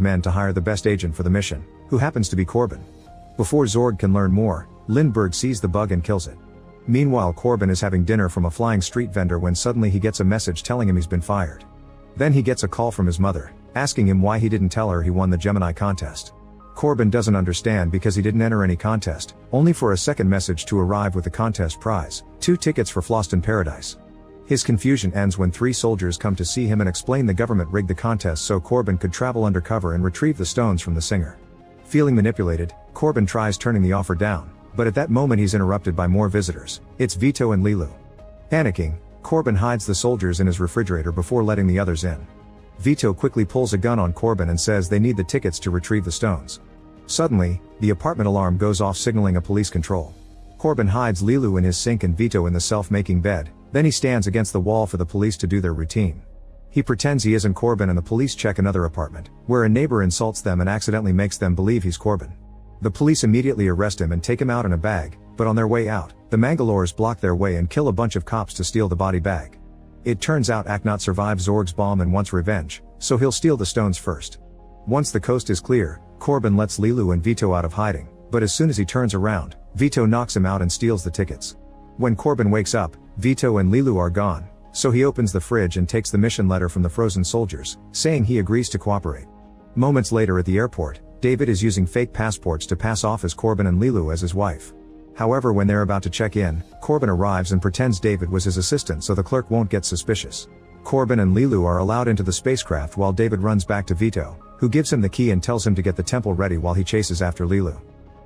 men to hire the best agent for the mission, who happens to be Corbin. Before Zorg can learn more, Lindbergh sees the bug and kills it. Meanwhile, Corbin is having dinner from a flying street vendor when suddenly he gets a message telling him he's been fired. Then he gets a call from his mother, asking him why he didn't tell her he won the Gemini contest. Corbin doesn't understand because he didn't enter any contest, only for a second message to arrive with the contest prize, 2 tickets for Floston Paradise. His confusion ends when 3 soldiers come to see him and explain the government rigged the contest so Corbin could travel undercover and retrieve the stones from the singer. Feeling manipulated, Corbin tries turning the offer down, but at that moment he's interrupted by more visitors. It's Vito and Lilu. Panicking, Corbin hides the soldiers in his refrigerator before letting the others in. Vito quickly pulls a gun on Corbin and says they need the tickets to retrieve the stones. Suddenly, the apartment alarm goes off signaling a police control. Corbin hides Lilu in his sink and Vito in the self-making bed, then he stands against the wall for the police to do their routine. He pretends he isn't Corbin and the police check another apartment, where a neighbor insults them and accidentally makes them believe he's Corbin. The police immediately arrest him and take him out in a bag, but on their way out, the Mangalores block their way and kill a bunch of cops to steal the body bag. It turns out Aknot survived Zorg's bomb and wants revenge, so he'll steal the stones first. Once the coast is clear, Corbin lets Lilu and Vito out of hiding, but as soon as he turns around, Vito knocks him out and steals the tickets. When Corbin wakes up, Vito and Lilu are gone, so he opens the fridge and takes the mission letter from the frozen soldiers, saying he agrees to cooperate. Moments later at the airport, David is using fake passports to pass off as Corbin and Lilu as his wife. However, when they're about to check in, Corbin arrives and pretends David was his assistant so the clerk won't get suspicious. Corbin and Lilu are allowed into the spacecraft while David runs back to Vito, who gives him the key and tells him to get the temple ready while he chases after Lilu.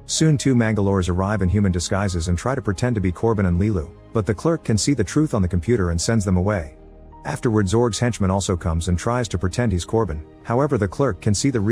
Soon 2 Mangalores arrive in human disguises and try to pretend to be Corbin and Lilu, but the clerk can see the truth on the computer and sends them away. Afterward, Zorg's henchman also comes and tries to pretend he's Corbin, however the clerk can see the